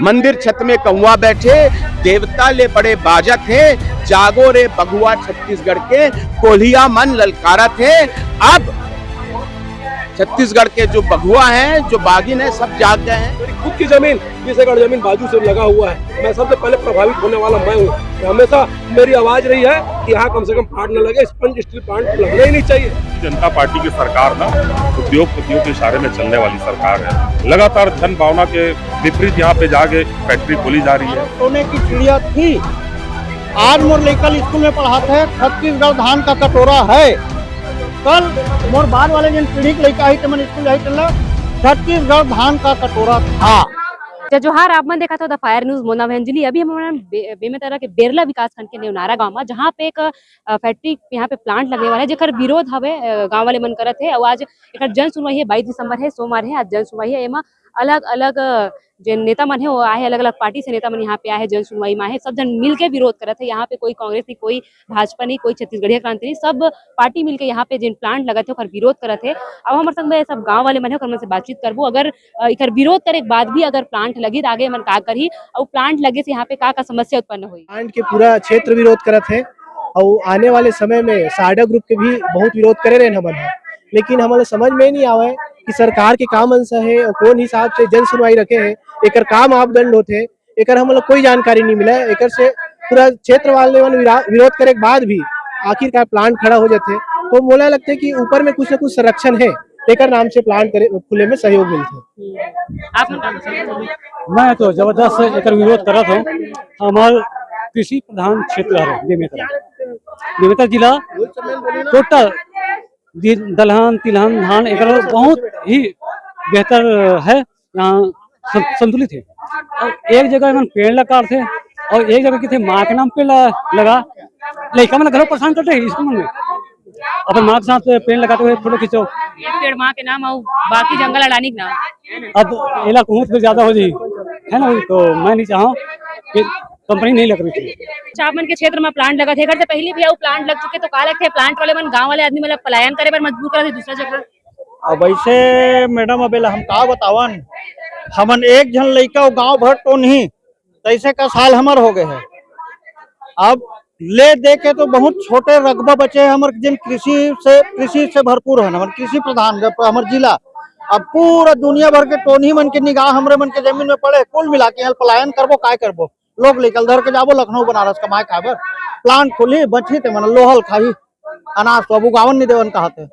मंदिर छत में कौवा बैठे, देवता ले बड़े बाजा थे, जागो रे बगुआ छत्तीसगढ़ के, कोल्हिया मन ललकारा थे। अब छत्तीसगढ़ के जो बगुआ हैं, जो बागिन है, सब जाग गए हैं। मेरी खुद की जमीन 20 एकड़ जमीन बाजू से लगा हुआ है। मैं सबसे पहले प्रभावित होने वाला मैं हूँ। हमेशा मेरी आवाज रही है कि यहाँ कम से कम प्लांट न लगे, स्पंज स्टील प्लांट लगना ही नहीं चाहिए। जनता पार्टी की सरकार ना उद्योगपतियों के इशारे में चलने वाली सरकार है। लगातार धन भावना के विपरीत यहाँ पे जाके फैक्ट्री खोली जा रही है। सोने की चिड़िया थी। आज मोर लड़का स्कूल में पढ़ाते हैं, छत्तीसगढ़ धान का कटोरा है। कल मोर बाद वाले जिन पीढ़ी के लड़का है मन स्कूल जाई चल छत्तीसगढ़ धान का कटोरा था। जोहार आप मन देखा था द फायर न्यूज मोना भेंजली। अभी हम बेमेतरा के बेरला विकास खंड के नेवनारा गांव में, जहां पे एक फैक्ट्री यहाँ पे प्लांट लगने वाला है, जेकर विरोध हवे गांव वाले मन करत है। और आज एक जन सुनवाई है, 22 दिसंबर है, सोमवार है, आज जन सुनवाई है। एमा अलग अलग जो नेता मन है वो आए, अलग अलग पार्टी से नेता मन यहाँ पे आए हैं, जन सुनवाई में आए, सब जन मिल के विरोध करत है। यहाँ पे कोई कांग्रेस नहीं, कोई भाजपा नहीं, कोई छत्तीसगढ़िया क्रांति नहीं, सब पार्टी मिलके यहाँ पे जिन प्लांट लगत है ओकर विरोध करत है। अब हमारे संग में सब गाँव वाले मन है, ओकर मन से बातचीत करबो। अगर इकर विरोध करे के बाद भी अगर प्लांट लगी तो आगे मन का करी, और प्लांट लगे से यहाँ पे का समस्या उत्पन्न हुई। प्लांट के पूरा क्षेत्र विरोध करत है और आने वाले समय में साडा ग्रुप के भी बहुत विरोध करे रहे हमन है। लेकिन हमारे समझ में नहीं आवे कि सरकार के का मंशा है और कौन हिसाब से जन सुनवाई रखे है, एकर का मापदंड होते, एकर हमला कोई जानकारी नहीं मिला। एकर से पूरा क्षेत्र वाले विरोध करे के बाद भी आखिरकार प्लांट खड़ा हो जाते, तो मोला लगता है कि ऊपर में कुछ न कुछ संरक्षण है, एकर नाम से प्लांट खुले में सहयोग मिलते। मैं तो जबरदस्त एकर विरोध करत हूँ। हमार कृषि प्रधान क्षेत्र है बेमेतरा जिला, टोटल दलहन तिलहन धान एक बहुत ही बेहतर है, यहाँ संतुलित है। और एक जगह में पेड़ लगा थे और एक जगह की थे माँ के नाम पे लगा। लड़का मैंने घर परेशान करते हैं स्कूल में, अपन माँ के साथ पेड़ लगाते हुए फोटो खींचो, एक पेड़ माँ के नाम और बाकी जंगल अडानी के नाम। अब एला कुछ भी ज्यादा हो जाए है ना, तो मैं नहीं चाहूँ कि कंपनी नहीं लग रही थी। चापमन के क्षेत्र में प्लांट लगा थे, घर से पहले भी प्लांट लग चुके, तो का लगते हैं प्लांट वाले मन गांव वाले आदमी मतलब पलायन करे पर मजबूर करे थे दूसरा जगह। अब ऐसे मैडम अबेला हम का बतावन, हमन एक जन लड़का गांव भर तो नहीं, तैसे का साल हमार हो गए है। अब ले दे के तो बहुत छोटे रकबा बचे हैं हमारे, जिन कृषि से भरपूर है, हमारे कृषि प्रधान हमारे जिला। अब पूरा दुनिया भर के टोनी मन के निगाह हमरे मन के जमीन में पड़े, कुल मिला के पलायन करबो काय करबो, लोग निकल धर के जाबो लखनऊ बनारस कमाए खाबर। प्लांट खुली बची थे मन लोहल खाई अनाज, तो अब उगावन नहीं देवन कहते।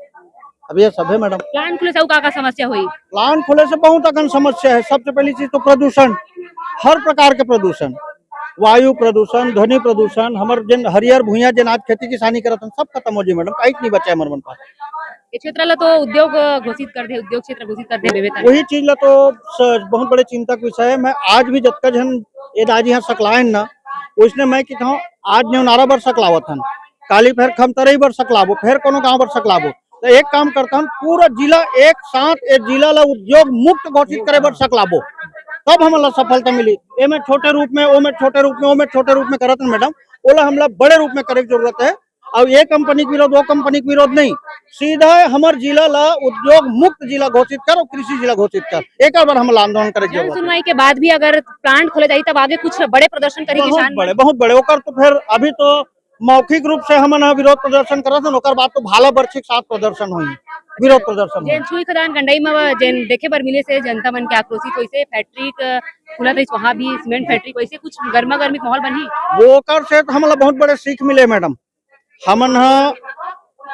अब ये सब है मैडम। प्लांट खुले से का समस्या हुई? प्लांट खुले से बहुत अगन समस्या है। सबसे पहली चीज तो प्रदूषण, हर प्रकार के प्रदूषण, वायु प्रदूषण, ध्वनि प्रदूषण, हमारे जिन हरियर भूया जिन आज खेती किसानी करत हैं सब खत्म हो जाए मैडम, कहीं नहीं बचा हमारे मन पास। ये क्षेत्र तो उद्योग घोषित कर दे, उद्योग क्षेत्र घोषित कर दे, वही चीज ला तो बहुत बड़े चिंता का विषय है। मैं आज भी जब तक जन ये दाजी यहाँ सकलायन ना, उसने मैं कहता हूँ आज नेवनारा बर सकलावत हन, काली फिर खमतरई बर सकलाबो, फिर कोनो गाँव बर सकलाबो, तो एक काम करता हूँ पूरा जिला एक साथ एक जिला ला उद्योग मुक्त घोषित करे बर सकलाबो, तब हमला सफलता मिली। ए में छोटे रूप में, ओ में छोटे रूप में, ओ में छोटे रूप में करत मैडम, ओला हमला बड़े रूप में करे की जरूरत है। अब ये कंपनी के विरोध वो कंपनी के विरोध नहीं, सीधा हमारे जिला ला उद्योग मुक्त जिला घोषित कर और कृषि जिला घोषित कर, एक बार हमला आंदोलन करे की जरूरत। सुनवाई के बाद भी अगर प्लांट खोले जाए तब आगे कुछ बड़े प्रदर्शन करेंगे किसान, बहुत बड़े ओकर तो फिर अभी तो मौखिक रूप से हमन विरोध प्रदर्शन करत हन, ओकर बाद तो भाला बर्छी के साथ प्रदर्शन हुई, विरोध प्रदर्शन जेन छुई खदान गंडई में जेन देखे बर मिले से जनता मन के आक्रोशित होइसे, फैक्ट्री खुला था वहाँ भी सीमेंट फैक्ट्री, वैसे कुछ गर्मा गर्मी माहौल बनी वो ओकर से हमला बहुत बड़े सीख मिले मैडम। हमन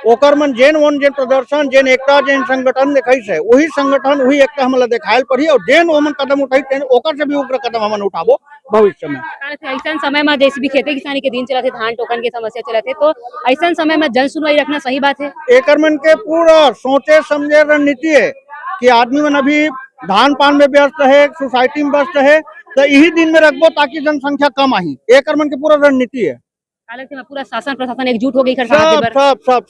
ओकर मन जेन प्रदर्शन, जेन एकता, जेन संगठन दिखाई से वही संगठन वही एकता हमला दिखायल पड़ी, और जेन ओमन कदम उठाई तेन ओकर से भी उग्र कदम हमन उठाबो भविष्य में। ऐसा समय में जैसे भी खेती किसानी के दिन चला थे, धान टोकन के समस्या चला थे, तो ऐसा समय में जन सुनवाई रखना सही बात है। एकर मन के पूरा सोचे समझे रणनीति है कि आदमी मन अभी धान पान में व्यस्त है, सोसाइटी में व्यस्त है, तो यही दिन में रखबो ताकि जनसंख्या कम आई, एकर मन के पूरा रणनीति है। पूरा शासन प्रशासन एकजुट हो गई, सब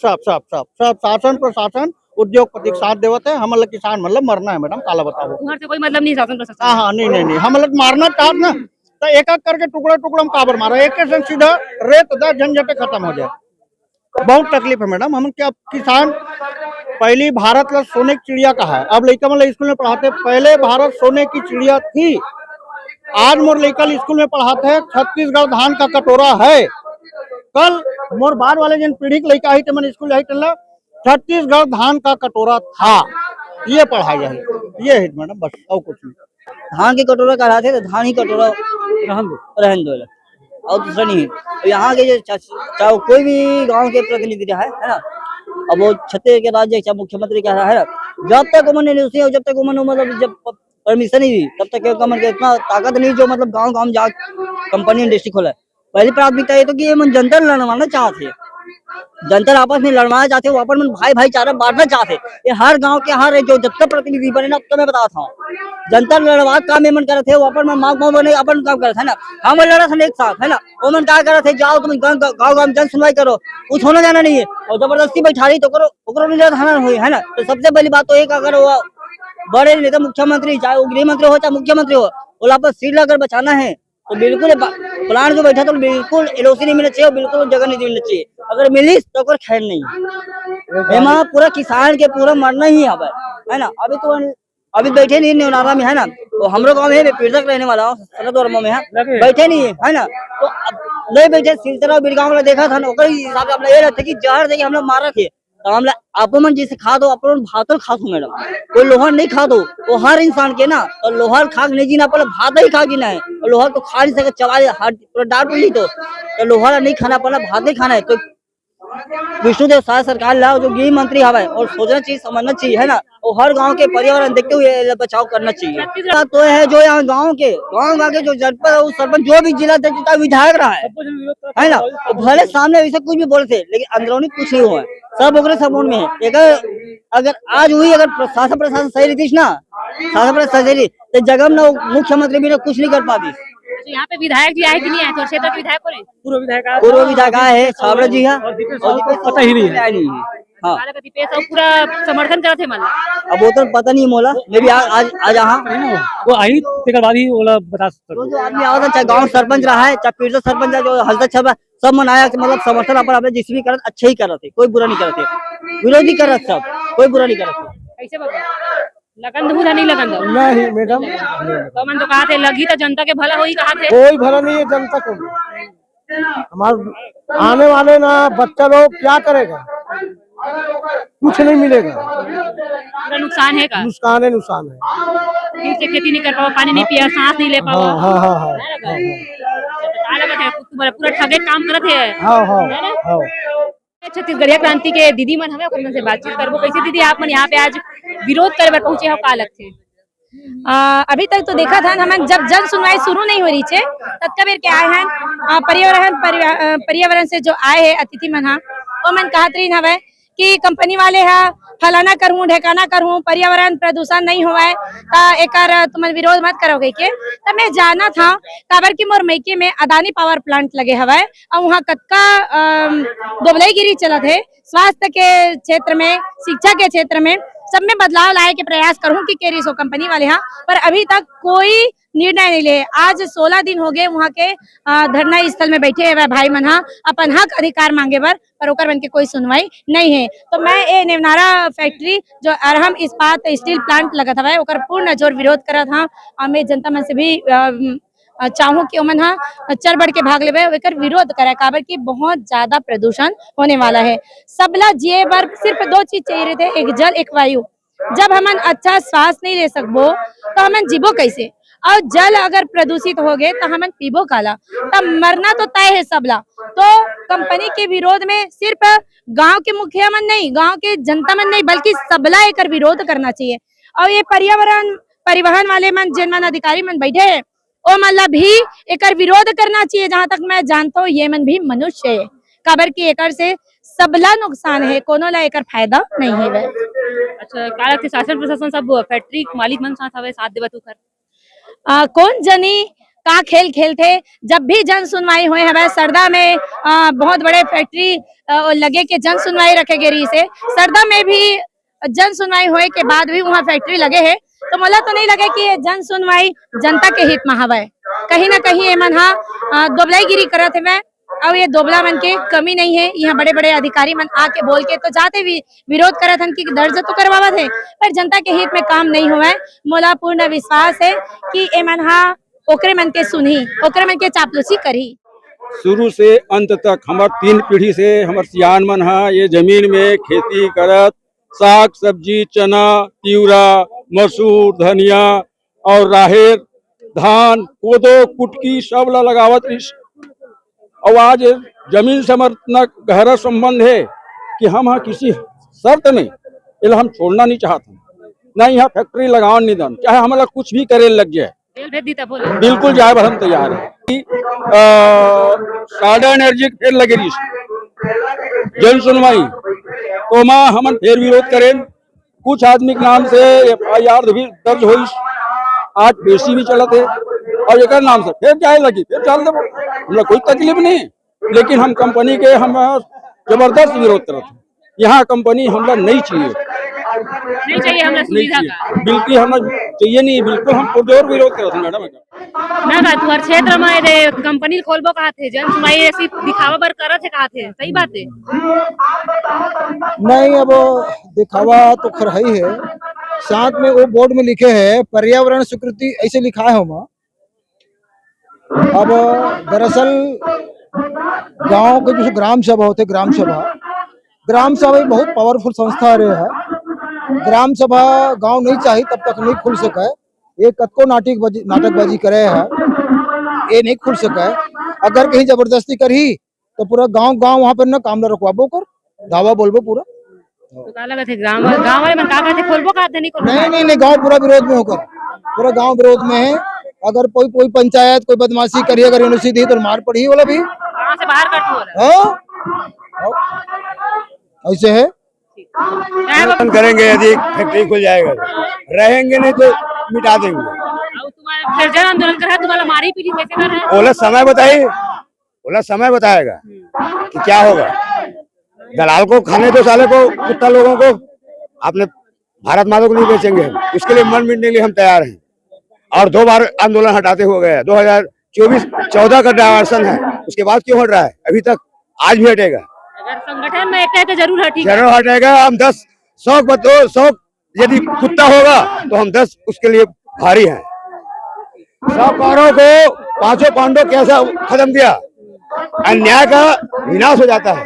शासन प्रशासन उद्योगपति साथ देवत है। हम किसान मतलब मरना है मैडम, काला बताओ से कोई मतलब नहीं शासन प्रशासन। हाँ नहीं हम मारना चाहत ना, तो एक एक करके टुकड़ा टुकड़ा काबर मारा, एक सीधा रेत दा झंझटे खत्म हो जाए। बहुत तकलीफ है मैडम। हम क्या किसान पहली भारत का सोने की चिड़िया कहा है, अब लड़का मतलब स्कूल में पढ़ाते, पहले भारत सोने की चिड़िया थी। आज मोर लड़का स्कूल में पढ़ाते है छत्तीसगढ़ धान का कटोरा है। कल मोर बाद वाले जन पीढ़ी के लड़का ही मन स्कूल आई टल्ला छत्तीसगढ़ धान का कटोरा था, ये पढ़ाई जाए। ये है मैडम, बस और कुछ नहीं। धान के कटोरा का रहा थे तो धान ही कटोरा रहन दो और दूसरा नहीं है। तो यहाँ के चाहे कोई भी गांव के प्रतिनिधि रहा है ना, अब वो छत्तीसगढ़ के राज्य चाहे मुख्यमंत्री कह रहा है ना, जब तक उन्होंने नहीं उसी जब तक उन्होंने मतलब जब परमिशन नहीं दी तब तक कमर के इतना ताकत नहीं जो मतलब गांव गांव जा कंपनी इंडस्ट्री खोला। पहली प्राथमिकता ये तो कि ये मन जनता लड़वाना चाहते, जनता आपस में लड़वाना चाहते, वो अपन भाई भाईचारा बांटना चाहते। ये हर गांव के हर जो जितना प्रतिनिधि बने ना, अब तो मैं बताता हूँ जनता लड़वा काम मन करे थे, वो अपन में मांग बने अपन काम करे थे ना, हम लड़ा था एक साथ है ना। वो मन क्या करे थे, जाओ तुम गाँव गाँव जन सुनवाई करो, कुछ होना जाना नहीं है, और जबरदस्ती बैठा रही तो करो हुई है ना। तो सबसे पहली बात तो एक, अगर वो बड़े नेता मुख्यमंत्री चाहे वो गृह मंत्री हो चाहे मुख्यमंत्री हो, वो आपस सीट अगर बचाना है तो बिल्कुल प्लान जो बैठा तो बिल्कुल एलओसी नहीं मिलना चाहिए, बिल्कुल जगह नहीं मिलना चाहिए। अगर मिली तो कोई खैर नहीं है, पूरा किसान के पूरा मरना ही है ना। अभी बैठे नहीं न्योनारा में है ना, तो हमरो गाँव में पीड़क रहने वाला हूँ में है, बैठे नहीं है ना। तो नहीं बैठे सिलसिला बिरगांव वाला देखा था ना, हिसाब से अपना ये रहता कि जहर देके हम लोग मारा थे, तो हम आप मन जिसे खा दो अपन भात खा दो मैडम, कोई लोहा नहीं खा दो। वो हर इंसान के ना तो लोहा खा नहीं जीना, पहले भात ही खा जीना है। और लोहा तो खा नहीं सके, चला पूरा डांट ली तो लोहा नहीं खाना, पहले भात ही खाना है। तो विष्णुदेव साय सरकार लाओ जो गृह मंत्री हवा और सोचना चाहिए समझना चाहिए है ना, और हर गांव के पर्यावरण देखते हुए बचाव करना चाहिए। तो है जो यहाँ गांव के जो जनपद सरपंच जो भी जिला विधायक रहा है ना, तो भले सामने वैसे कुछ भी बोलते लेकिन अंदरूनी कुछ नहीं हुआ है, सब ओकरे सपोर्ट में है। अगर आज हुई अगर शासन सही रही ना, शासन प्रशासन सही तो जगह ना मुख्यमंत्री भी कुछ नहीं कर पाती। तो यहाँ पे विधायक जी आए कि नहीं आए, तो क्षेत्र के विधायक हो रहे? पूर्व विधायक आए है सावरा जी है, पता ही नहीं है। हाँ दीपेश और पूरा समर्थन करते मतलब। अब वो तो पता नहीं मोला, मे भी आज यहाँ वो आई तेकर बाद ही बोला बता सकते। जो आदमी आवा था, चाहे गांव सरपंच रहा है चाहे पीड़ित सरपंच है, जो हल्दा छबा सब मनाया कि मतलब समर्थन अपन जिस भी करत अच्छे ही कर रहे थे, कोई बुरा नहीं कर रहे थे, विरोधी कर रहे सब, कोई बुरा नहीं कर रहे थे। कैसे बाबा लगन दो नहीं लगन दो नहीं मैडम, तो मन तो कहा थे लगी तो जनता के भला होई कहा थे, कोई भला नहीं है जनता को। हमारे आने वाले ना बच्चा लोग क्या करेगा, कुछ नहीं मिलेगा, पूरा नुकसान है का, नुकसान है। ठीक से खेती नहीं कर पाओ, पानी नहीं पिया, सांस नहीं ले पाओ। हाँ पूरा ठगे काम करत है। छत्तीसगढ़िया क्रांति के दीदी मन हमें अपन से बातचीत करबो। कैसे दीदी आप मन यहाँ पे आज विरोध करे बर पहुंचे हो, का लगथे? अभी तक तो देखा था हम जब जन सुनवाई शुरू नहीं हो रही है तब कबीर के आए हैं पर्यावरण से जो आए हैं अतिथि मन वो मन कहत रही हवे कि कंपनी वाले है फलाना करहूं ढेकाना करहूं पर्यावरण प्रदूषण नहीं होवे एकर तुम विरोध मत करोगे के। तब मैं जाना था काबर की मोर मैके में अदानी पावर प्लांट लगे हवे और वहाँ कतका दोबलाईगिरी चलत है, स्वास्थ्य के क्षेत्र में शिक्षा के क्षेत्र में सब में बदलाव लाए के प्रयास करूं कि केरी सो कंपनी वाले यहाँ पर अभी तक कोई निर्णय नहीं ले। आज 16 दिन हो गए वहाँ के धरना स्थल में बैठे हुए भाई मन अपन हक अधिकार मांगे पर ओकर बन के कोई सुनवाई नहीं है। तो मैं ये नेवनारा फैक्ट्री जो अरहम इस्पात स्टील प्लांट लगा था ओकर पूर्ण जोर विरोध करा था और मैं जनता मन से भी चाहूँ कि ओमन चढ़ बढ़ के भाग लेवे एकर विरोध करे काबर की बहुत ज्यादा प्रदूषण होने वाला है। सबला जिए बर सिर्फ 2 चीज चाहिए रहते, एक जल एक वायु। जब हमन अच्छा श्वास नहीं ले सकबो तो हमन जीबो कैसे, और जल अगर प्रदूषित हो गए तो हमन पीबो काला, तब मरना तो तय है सबला। तो कंपनी के विरोध में सिर्फ गांव के मुखिया मन नहीं, गांव के जनता मन नहीं, बल्कि सबला एकर विरोध करना चाहिए। और ये पर्यावरण परिवहन वाले मन जिन मन अधिकारी मन बैठे है ओ मतलब भी एकर विरोध करना चाहिए। जहां तक मैं जानता हूँ ये मन भी मनुष्य है काबर की एकर से सबला नुकसान है, कोनो ला एकर फायदा नहीं है। अच्छा का लगथे शासन प्रशासन सब फैक्ट्री मालिक मन साथ हवे साथ देबा तू कर कौन जनी का खेल खेलते। जब भी जन सुनवाई हुए हमारे सरदा में बहुत बड़े फैक्ट्री लगे के जन सुनवाई रखे गई से सरदा में भी जन सुनवाई होए के बाद भी वहाँ फैक्ट्री लगे है, तो मला तो नहीं लगे कि ये जन सुनवाई जनता के हित में हवे। कहीं ना कहीं ये मन दोबलाईगिरी करत है और ये दोबला मन के कमी नहीं है। यहाँ बड़े बड़े अधिकारी मन आके बोल के तो जाते भी विरोध करत हन कि दर्ज तो करवावत है पर जनता के हित में काम नहीं हुआ है। मोला पूर्ण विश्वास है कि ये मन ओकरे मन के सुनही, ओकरे मन के चापलूसी करही। शुरू से अंत तक हमार 3 पीढ़ी से हमार सियान मन है ये जमीन में खेती करत, साग सब्जी, चना, तिवरा, मसूर, धनिया और राहेर, धान, कोदो, कुटकी सब ला लगावत रहिस। और आज जमीन से हमार इतना गहरा संबंध है कि हम किसी शर्त में इला हम छोड़ना नहीं चाहते, ना यहाँ फैक्ट्री लगावन नहीं दन, चाहे हमारा कुछ भी करे लग जाए, बिल्कुल जाए हम तैयार है। साडा एनर्जी फिर लगे रही जन सुनवाई तो माँ हमन फिर विरोध करें। कुछ आदमी के नाम से FIR भी दर्ज हुई, आज पेशी भी चलत है और एक नाम से फिर जाए लगी, फिर चल दो, हमें कोई तकलीफ नहीं। लेकिन हम कंपनी के हम जबरदस्त विरोध करते हैं। यहाँ कंपनी हमला नहीं चाहिए, नहीं चाहिए हमला सुविधा का, बिल्कुल हमें चाहिए नहीं, बिल्कुल हम पुरजोर विरोध करते हैं मैडम। ना का तुहर क्षेत्र में रे कंपनी खोलबो कहा थे, जन सुनवाई ऐसी दिखावा बर करत है कहा थे, सही बात है? नहीं, अब दिखावा तो खर ही है, साथ में वो बोर्ड में लिखे है पर्यावरण स्वीकृति ऐसे लिखा है हम। अब दरअसल गांव के जो ग्राम सभा होते, ग्राम सभा एक बहुत पावरफुल संस्था रहे है। ग्राम सभा गांव नहीं चाहिए तब तक नहीं खुल सके, ये कतको नाटकबाजी करे है, ये नहीं खुल सके। अगर कहीं जबरदस्ती करी तो पूरा गांव वहां पर न काम रखवाबो कर दावा बोलबो पूरा। तो का लगा थे गांव वाले मन का कहते खोलबो कहा थे, नहीं खोलबो? नहीं, गांव पूरा विरोध में होकर, पूरा गांव विरोध में है। अगर कोई पंचायत कोई बदमाशी करी, अगर यूनिवर्सिटी दी तो मार पड़ी वाला भी कहां से बाहर कर तू ऐसे है। करेंगे यदि फैक्ट्री खुल जाएगा, रहेंगे नहीं तो मिटा देंगे। तुम्हारे फिर जन आंदोलन कर रहा, तुम्हारा मारी पीटी कैसे कर रहा है? बोला समय बताइए, बोला समय बताएगा कि क्या होगा। दलाल को खाने दो, साले को, कुत्ता लोगों को, आपने भारत माता को नहीं बेचेंगे। उसके लिए मन मिटने के लिए हम तैयार हैं। और 2 बार आंदोलन हटाते हो गए, 2014 का डायवर्सन है, उसके बाद क्यों हट रहा है अभी तक? आज भी हटेगा, अगर संगठन में एक है तो जरूर हटेगा, जरूर हटेगा। हम 100 यदि कुत्ता होगा तो हम 10 उसके लिए भारी हैं। साहूकारों को 5 पांडव कैसा खत्म किया, अन्याय का विनाश हो जाता है।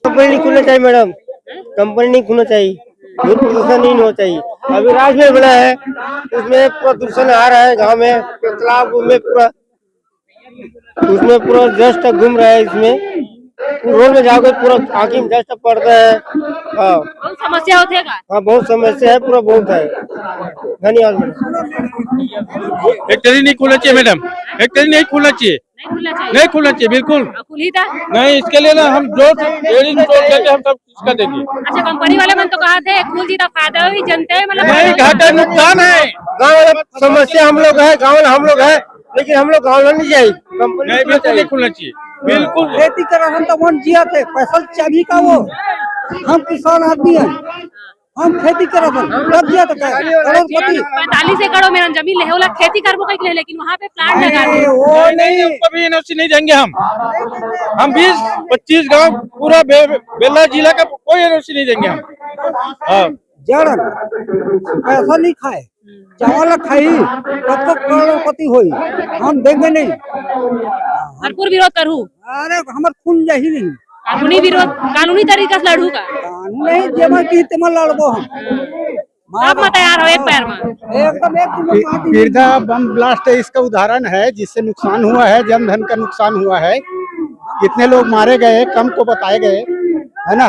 कंपनी नहीं खुलना चाहिए मैडम, कंपनी नहीं खुलना चाहिए, बहुत प्रदूषण नहीं होना चाहिए। अभी राजमहल बना है, उसमें प्रदूषण आ रहा है गांव में, तालाब में पूरा, उसमें पूरा डस्ट घूम रहा है। इसमें रोड में जाओगे पूरा आँखी में डस्ट पड़ता है। बहुत समस्या होती है का? हाँ, बहुत समस्या है, पूरा बहुत है। धन्यवाद। फैक्ट्री नहीं खुलना चाहिए मैडम, फैक्ट्री नहीं खुलना चाहिए, नहीं खुलना चाहिए बिल्कुल खुली था नहीं। इसके लिए ना हम जो हम सब इसका देंगे। अच्छा, कंपनी वाले मन तो कहा थे खुल जी तो फायदा हुई, जनता है मतलब नहीं, घाटा नुकसान है। गाँव वाला समस्या हम लोग है, गाँव हम लोग है, लेकिन हम लोग गाँव नहीं जाए, कंपनी नहीं, बिल्कुल नहीं खुलना चाहिए, बिल्कुल। खेती कर हम तो वन जिया थे, पैसा चाहिए का वो, हम किसान आदमी हैं, हम खेती करब तब जिया तो 45 एकड़ में जमीन ले होला खेती करबो कइले, लेकिन वहां पे प्लांट लगा दे वो नहीं, कभी एनओसी नहीं देंगे हम 20-25 गांव पूरा बेला जिला का कोई एनओसी नहीं देंगे हम। जड़न पैसा नहीं खाए, चावल खाई तब तक करोड़पति होई, हम देंगे नहीं। भरपूर विरोध करू। अरे हमार खून जाही नहीं, कानूनी विरोध, कानूनी तरीका से लड़ू का नहीं जेमा की तेमा लड़बो हम। सब में तैयार हो एक पैर में एकदम। बिरधा बम ब्लास्ट इसका उदाहरण है, जिससे नुकसान हुआ है, जन धन का नुकसान हुआ है, कितने लोग मारे गए, कम को बताए गए, है ना।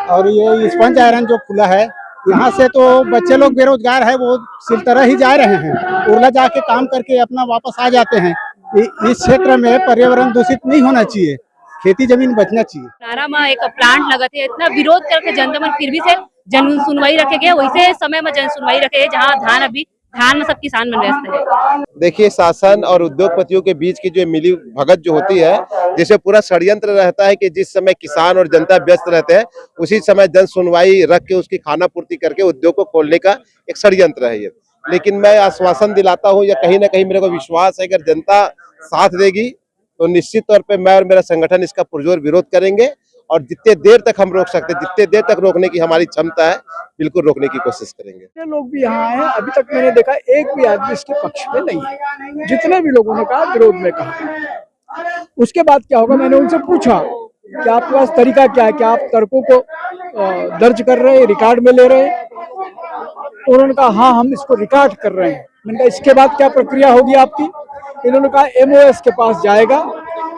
और ये स्पंज आयरन जो खुला है, यहाँ से तो बच्चे लोग बेरोजगार है, वो सिलतरा ही जा रहे हैं, उर्ला जाके काम करके अपना वापस आ जाते हैं। इस क्षेत्र में पर्यावरण दूषित नहीं होना चाहिए, खेती जमीन बचना चाहिए। नारा में एक प्लांट लगा थे, इतना विरोध करके जनता में फिर भी से जन सुनवाई रखे गए, वैसे समय में जन सुनवाई रखे गए जहाँ धान में सब किसान में व्यस्त है। देखिए, शासन और उद्योगपतियों के बीच की जो मिली भगत जो होती है, जिसे पूरा षड्यंत्र रहता है कि जिस समय किसान और जनता व्यस्त रहते हैं, उसी समय जन सुनवाई रख के उसकी खाना पूर्ति करके उद्योग को खोलने का एक षड्यंत्र है ये। लेकिन मैं आश्वासन दिलाता हूँ, या कहीं ना कहीं मेरे को विश्वास है, अगर जनता साथ देगी तो निश्चित तौर पे मैं और मेरा संगठन इसका पुरजोर विरोध करेंगे और जितने देर तक हम रोक सकते हैं, जितने देर तक रोकने की हमारी क्षमता है, बिल्कुल रोकने की कोशिश करेंगे। जितने लोग भी यहाँ आए हैं, अभी तक मैंने देखा एक भी आदमी इसके पक्ष में नहीं है। जितने भी लोगों ने कहा, विरोध में कहा। उसके बाद क्या होगा, मैंने उनसे पूछा कि आपके पास तरीका क्या है, क्या आप तर्कों को दर्ज कर रहे हैं, रिकॉर्ड में ले रहे हैं? तो उन्होंने कहा हाँ, हम इसको रिकॉर्ड कर रहे हैं। मैंने कहा इसके बाद क्या प्रक्रिया होगी आपकी? इन्होंने कहा MOS के पास जाएगा,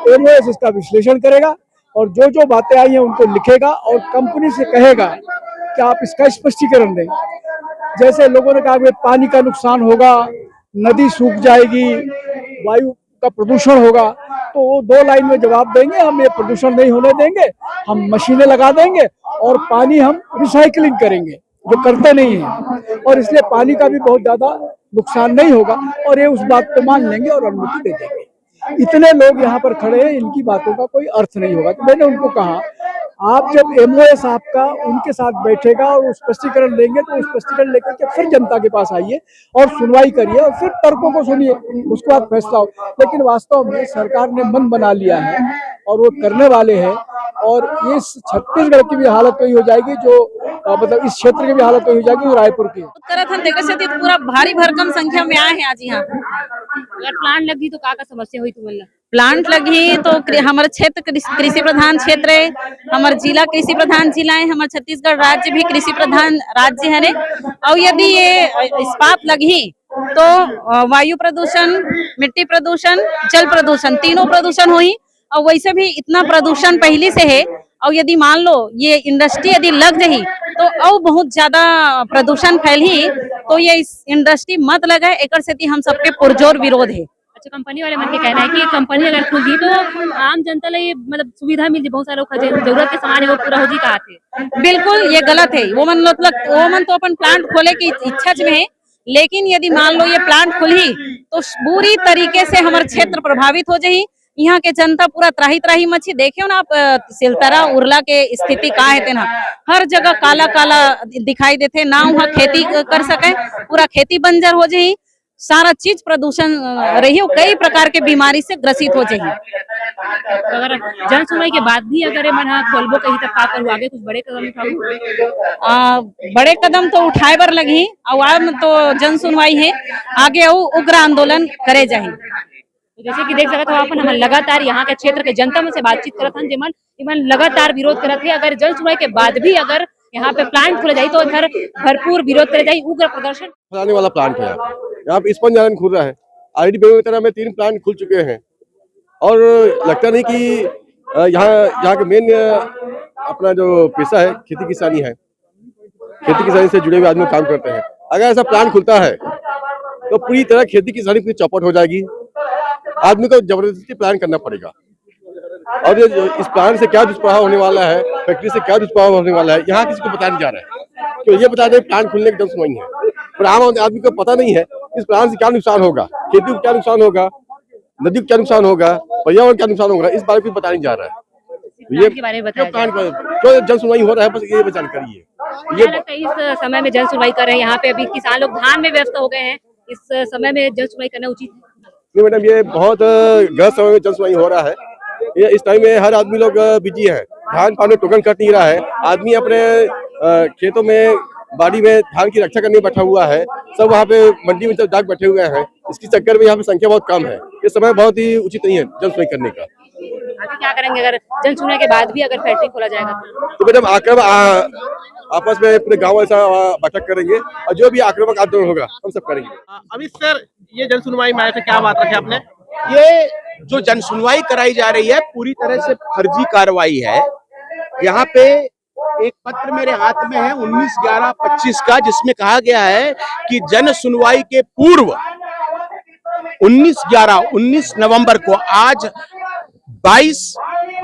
MOS इसका विश्लेषण करेगा और जो जो बातें आई हैं उनको लिखेगा और कंपनी से कहेगा कि आप इसका स्पष्टीकरण दें। जैसे लोगों ने कहा कि पानी का नुकसान होगा, नदी सूख जाएगी, वायु का प्रदूषण होगा, तो वो 2 लाइन में जवाब देंगे, हम ये प्रदूषण नहीं होने देंगे, हम मशीनें लगा देंगे और पानी हम रिसाइकलिंग करेंगे, जो करते नहीं हैं, और इसलिए पानी का भी बहुत ज्यादा नुकसान नहीं होगा और ये उस बात को मान लेंगे और अनुमति दे देंगे। इतने लोग यहाँ पर खड़े हैं, इनकी बातों का कोई अर्थ नहीं होगा। तो मैंने उनको कहा आप जब MOS आपका उनके साथ बैठेगा और वो स्पष्टीकरण देंगे तो स्पष्टीकरण लेकर के फिर जनता के पास आइए और सुनवाई करिए और फिर तर्कों को सुनिए, उसके बाद फैसला हो। लेकिन वास्तव में सरकार ने मन बना लिया है और वो करने वाले हैं और ये छत्तीसगढ़ की भी हालत वही हो जाएगी जो मतलब इस क्षेत्र की भी हालत वही हो जाएगी जो रायपुर की। पूरा भारी भरकम संख्या में आए हैं आज यहाँ। अगर प्लांट लगी तो का समस्या हुई तुम्हें? प्लांट लगी तो हमारा क्षेत्र कृषि प्रधान क्षेत्र है, हमारा जिला कृषि प्रधान जिला है, हमारा छत्तीसगढ़ राज्य भी कृषि प्रधान राज्य है। और यदि ये इस्पात लगी तो वायु प्रदूषण, मिट्टी प्रदूषण, जल प्रदूषण, तीनों प्रदूषण हुई। और वैसे भी इतना प्रदूषण पहले से है और यदि मान लो ये इंडस्ट्री यदि लग रही तो और बहुत ज्यादा प्रदूषण फैली, तो ये इस इंडस्ट्री मत लगे, एक से हम सबके पुरजोर विरोध है। अच्छा, कंपनी वाले मन के कहना है कि कंपनी अगर खुली तो आम जनता ले मतलब सुविधा मिल जाए, बहुत सारे लोग जरूरत के सामान है वो पूरा हो जी कहा थे। बिल्कुल ये गलत है। वो मन तो अपन प्लांट खोले की इच्छा में है, लेकिन यदि मान लो ये प्लांट खुली तो पूरी तरीके से हमारे क्षेत्र प्रभावित हो जाये। यहाँ के जनता पूरा त्राही मच्छी देखियो ना आप, सिलतरा उरला के स्थिति का है ना, हर जगह काला काला दिखाई देते ना, वहाँ खेती कर सके, पूरा खेती बंजर हो जाये, सारा चीज प्रदूषण रही, कई प्रकार के बीमारी से ग्रसित हो जाये। अगर जन सुनवाई के बाद भी अगर मन खोलबो कहीं तक का करू, आगे कुछ बड़े कदम उठाऊ? बड़े कदम तो उठाए बर लगी और तो जन सुनवाई है, आगे उग्र आंदोलन करे जाए। जैसे कि देख सकते हो अपन, हम लगातार यहाँ के क्षेत्र के जनता में से बातचीत करत हन, जेमन इमन लगातार विरोध करत है। अगर जन सुनवाई के बाद भी अगर यहाँ पे प्लांट खुले जाये तो इधर भरपूर विरोध करे जाये, उग्र प्रदर्शन। फैलाने वाला प्लांट है यहाँ पे स्पंज खुल रहा है। ऑलरेडी बेमेतरा में 3 प्लांट खुल चुके हैं और लगता नहीं कि यहाँ के मेन अपना जो पेशा है खेती किसानी है, खेती किसानी से जुड़े हुए आदमी काम करते हैं। अगर ऐसा प्लांट खुलता है तो पूरी तरह खेती किसानी पूरी चौपट हो जाएगी, आदमी को जबरदस्ती प्लान करना पड़ेगा। और इस प्लान से क्या दुष्प्रभाव होने वाला है, फैक्ट्री से क्या दुष्प्रभाव होने वाला है, यहाँ किसी को पता नहीं जा रहा है। तो ये बता दें प्लांट खुलने की जन सुनवाई है, पर आम आदमी को पता नहीं है इस प्लान से क्या नुकसान होगा, खेती को क्या नुकसान होगा, नदी को क्या नुकसान होगा, पर्यावरण क्या नुकसान होगा, इस बारे में पता नहीं जा रहा है। ये प्लान जो जन सुनवाई हो रहा है, बस ये जानकारी है। ये इस समय में जन सुनवाई कर रहे हैं, यहाँ पे अभी किसान लोग धान में व्यस्त हो गए हैं, इस समय में जन सुनवाई करना उचित नहीं मैडम, ये बहुत गलत समय में जन सुनवाई हो रहा है। ये इस टाइम में हर आदमी लोग बिजी है, धान पानी टोकन कट नहीं रहा है, आदमी अपने खेतों में बाड़ी में धान की रक्षा करने बैठा हुआ है, सब वहाँ पे मंडी में जाग बैठे हुए हैं। इसके चक्कर में यहाँ पे संख्या बहुत कम है, ये समय बहुत ही उचित नहीं है जन सुनवाई करने का। आगे क्या करेंगे अगर जन सुनवाई के बाद भी अगर फैक्ट्री खोला जाएगा तो मैडम आपस में पूरे गाँव ऐसा बैठक करेंगे और जो भी आक्रामक आंदोलन होगा हम सब करेंगे। अभी सर ये जन सुनवाई में आए थे, क्या बात रखे आपने? ये जो जन सुनवाई कराई जा रही है पूरी तरह से फर्जी कार्रवाई है। यहाँ पे एक पत्र मेरे हाथ में है 19/11/25 का, जिसमें कहा गया है कि जन सुनवाई के पूर्व 19 नवंबर को, आज 22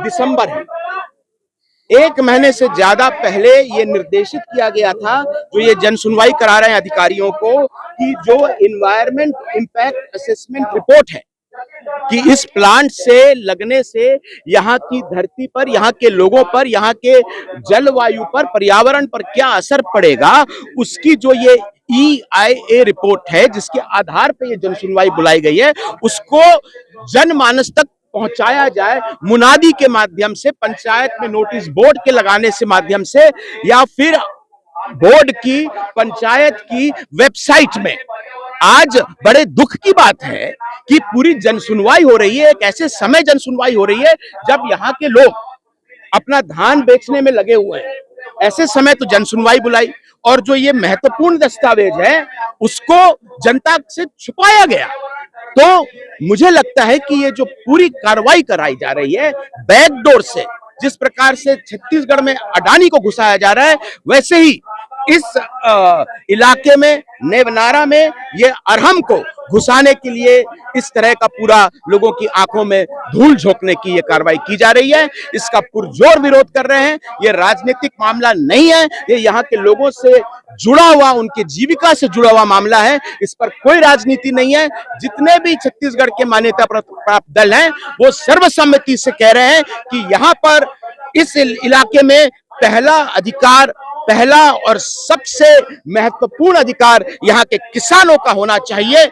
दिसंबर है, 1 महीने से ज्यादा पहले ये निर्देशित किया गया था जो ये जन सुनवाई करा रहे हैं अधिकारियों को, कि जो एनवायरमेंट इंपैक्ट असेसमेंट रिपोर्ट है कि इस प्लांट से लगने से यहाँ की धरती पर, यहाँ के लोगों पर, यहाँ के जलवायु पर, पर्यावरण पर क्या असर पड़ेगा, उसकी जो ये EIA रिपोर्ट है जिसके आधार पर ये जन सुनवाई बुलाई गई है, उसको जनमानस तक पहुंचाया जाए, मुनादी के माध्यम से, पंचायत में नोटिस बोर्ड के लगाने से माध्यम से, या फिर बोर्ड की, पंचायत की वेबसाइट में। आज बड़े दुख की बात है कि पूरी जनसुनवाई हो रही है, एक ऐसे समय जनसुनवाई हो रही है जब यहाँ के लोग अपना धान बेचने में लगे हुए हैं। ऐसे समय तो जनसुनवाई बुलाई, और जो ये महत्वपूर्ण दस्तावेज है उसको जनता से छुपाया गया। तो मुझे लगता है कि ये जो पूरी कार्रवाई कराई जा रही है बैकडोर से, जिस प्रकार से छत्तीसगढ़ में अडानी को घुसाया जा रहा है, वैसे ही इस इलाके में, नेवनारा में, ये अरहम को घुसाने के लिए इस तरह का पूरा लोगों की आंखों में धूल झोंकने की ये कार्रवाई की जा रही है। इसका पुरजोर विरोध कर रहे हैं। ये राजनीतिक मामला नहीं है, ये यहाँ के लोगों से जुड़ा हुआ, उनकी जीविका से जुड़ा हुआ मामला है। इस पर कोई राजनीति नहीं है। जितने भी छत्तीसगढ़ के मान्यता प्राप्त दल हैं वो सर्वसम्मति से कह रहे हैं कि यहाँ पर इस इलाके में पहला और सबसे महत्वपूर्ण अधिकार यहाँ के किसानों का होना चाहिए,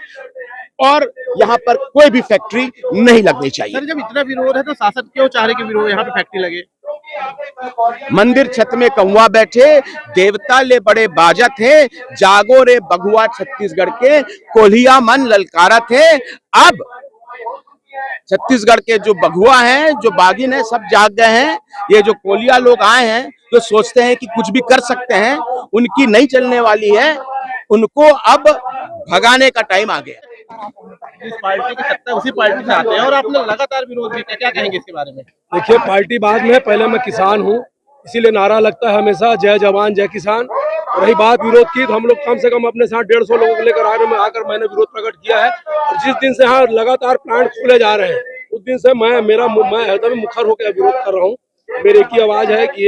और यहाँ पर कोई भी फैक्ट्री नहीं लगनी चाहिए। सर, जब इतना विरोध है तो शासक क्यों चाह रहे कि विरोध यहाँ पे फैक्ट्री लगे? मंदिर छत में कौवा बैठे, देवता ले बड़े बाजा थे, जागो रे बगुआ छत्तीसगढ़ के, कोल्हिया मन ललकारा थे। अब छत्तीसगढ़ के जो बगुआ हैं, जो बागिन है, सब जाग गए हैं। ये जो कोलिया लोग आए हैं जो सोचते हैं कि कुछ भी कर सकते हैं, उनकी नहीं चलने वाली है। उनको अब भगाने का टाइम आ गया। जिस पार्टी की सत्ता उसी पार्टी से आते हैं और आपने लगातार विरोध भी किया, क्या कहेंगे इसके बारे में? देखिए, पार्टी बाद में, पहले मैं किसान हूँ, इसीलिए नारा लगता है हमेशा जय जवान जय किसान। रही बात विरोध की, तो हम लोग कम से कम अपने साथ 150 लोगों को लेकर आकर मैंने विरोध प्रकट किया है। और जिस दिन से यहाँ लगातार प्लांट खुले जा रहे हैं, उस दिन से मैं एकदम मुखर होकर विरोध कर रहा हूँ। मेरी एक ही आवाज है कि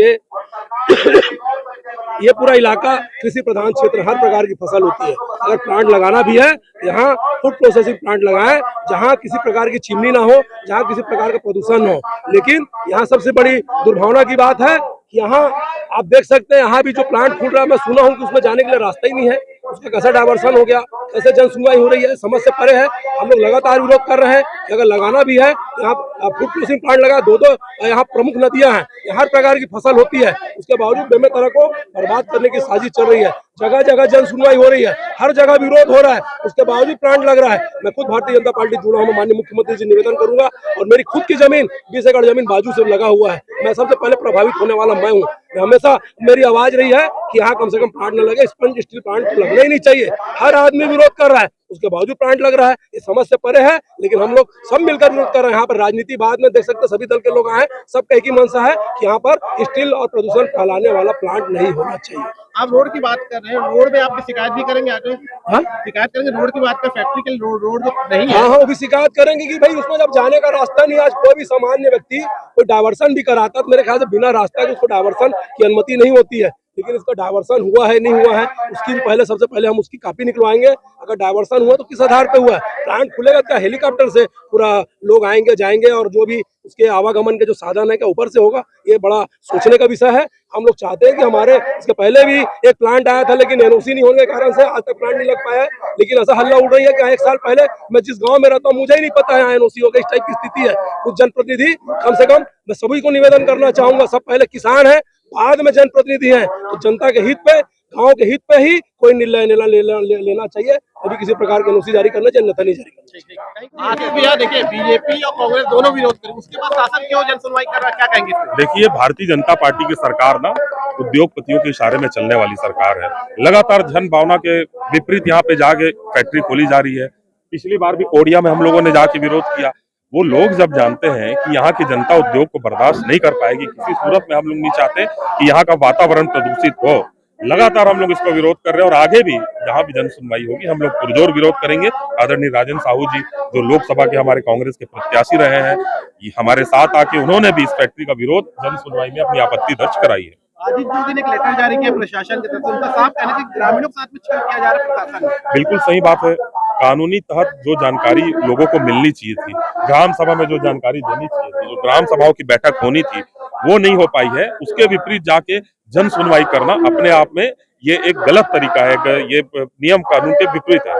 ये पूरा इलाका कृषि प्रधान क्षेत्र, हर प्रकार की फसल होती है। अगर प्लांट लगाना भी है, यहाँ फूड प्रोसेसिंग प्लांट लगाएं, जहाँ किसी प्रकार की चिमनी ना हो, जहाँ किसी प्रकार का प्रदूषण न हो। लेकिन यहाँ सबसे बड़ी दुर्भावना की बात है कि यहाँ आप देख सकते हैं, यहाँ भी जो प्लांट खुल रहा है, मैं सुना हूँ कि उसमें जाने के लिए रास्ता ही नहीं है। उसका कैसा डायवर्सन हो गया, कैसे जन सुनवाई हो रही है, समझ से परे है। हम लोग लगातार विरोध कर रहे हैं कि अगर लगाना भी है, यहाँ फूड प्रोसेसिंग प्लांट लगा, दो यहाँ प्रमुख नदियां हैं, हर प्रकार की फसल होती है, उसके बावजूद बेमेतरा को बर्बाद करने की साजिश चल रही है। जगह जगह जन सुनवाई हो रही है, हर जगह विरोध हो रहा है, उसके बावजूद प्लांट लग रहा है। मैं खुद भारतीय जनता पार्टी जुड़ा हूँ, माननीय मुख्यमंत्री जी निवेदन करूंगा, और मेरी खुद की जमीन 20 एकड़ जमीन बाजू से लगा हुआ है। मैं सबसे पहले प्रभावित होने वाला मैं हूँ। हमेशा मेरी आवाज रही है कि यहाँ कम से कम प्लांट न लगे, स्पंज स्टील प्लांट तो लगना ही नहीं चाहिए। हर आदमी विरोध कर रहा है, उसके बावजूद प्लांट लग रहा है। ये समझ से परे है, लेकिन हम लोग सब मिलकर विरोध कर रहे हैं। यहाँ पर राजनीति बाद में देख सकते हैं, सभी दल के लोग आए, सबका एक ही मंशा है कि यहाँ पर स्टील और प्रदूषण फैलाने वाला प्लांट नहीं होना चाहिए। आप रोड की बात कर रहे हैं, रोड में आपकी शिकायत भी करेंगे आगे? हाँ, शिकायत करेंगे रोड की बात कर, फैक्ट्री के रोड नहीं है। हाँ, वो भी शिकायत करेंगे कि भाई उसमें जब जाने का रास्ता नहीं, आज कोई भी सामान्य व्यक्ति कोई डायवर्सन भी कराता तो मेरे ख्याल से बिना रास्ता के उसको डायवर्सन की अनुमति नहीं होती है। लेकिन इसका डायवर्सन हुआ है नहीं हुआ है, उसकी पहले सबसे पहले हम उसकी कॉपी निकलवाएंगे। अगर डायवर्सन हुआ तो किस आधार पे हुआ है? प्लांट खुलेगा क्या हेलीकॉप्टर से पूरा लोग आएंगे जाएंगे, और जो भी उसके आवागमन के जो साधन है क्या ऊपर से होगा? ये बड़ा सोचने का विषय है। हम लोग चाहते हैं कि हमारे इसके पहले भी एक प्लांट आया था, लेकिन एनओसी नहीं होने के कारण से आज तक प्लांट नहीं लग पाया है। लेकिन ऐसा हल्ला उड़ रही है कि 1 साल पहले, मैं जिस गांव में रहता हूँ मुझे ही नहीं पता है एनओसी होगा, इस टाइप की स्थिति है। कुछ जनप्रतिनिधि, कम से कम मैं सभी को निवेदन करना चाहूंगा, सब पहले किसान है, बाद में जनप्रतिनिधि हैं, तो जनता के हित पे, गांव के हित पे ही कोई निर्णय लेना चाहिए। अभी किसी प्रकार की एनओसी जारी करना चाहिए, अन्यथा नहीं जारी करना। आगे भी है, देखिए बीजेपी और कांग्रेस दोनों विरोध करें, उसके बाद शासन क्यों जन सुनवाई कर रहा है, क्या कहेंगे? देखिए, भारतीय जनता पार्टी की सरकार ना उद्योगपतियों के इशारे में चलने वाली सरकार है। लगातार जन भावना के विपरीत यहाँ पे जाके फैक्ट्री खोली जा रही है। पिछली बार भी कोडिया में हम लोगों ने जाके विरोध किया। वो लोग जब जानते हैं कि यहाँ की जनता उद्योग को बर्दाश्त नहीं कर पाएगी, किसी सूरत में हम लोग नहीं चाहते कि यहाँ का वातावरण प्रदूषित हो, लगातार हम लोग इसका विरोध कर रहे हैं। और आगे भी जहाँ भी जन सुनवाई होगी हम लोग पुरजोर विरोध करेंगे। आदरणीय राजन साहू जी, जो लोकसभा के हमारे कांग्रेस के प्रत्याशी रहे हैं, हमारे साथ आके उन्होंने भी इस फैक्ट्री का विरोध जन सुनवाई में अपनी आपत्ति दर्ज कराई है। आज जो दिन एक लेटर जारी किया प्रशासन की तरफ से, उनका साफ कहना है कि ग्रामीणों के साथ में छल किया जा रहा है प्रशासन। बिल्कुल सही बात है। कानूनी तहत जो जानकारी लोगों को मिलनी चाहिए थी, ग्राम सभा में जो जानकारी देनी चाहिए थी, जो ग्राम सभाओं की बैठक होनी थी, वो नहीं हो पाई है। उसके विपरीत जाके जन सुनवाई करना अपने आप में ये एक गलत तरीका है, ये नियम कानून के विपरीत है।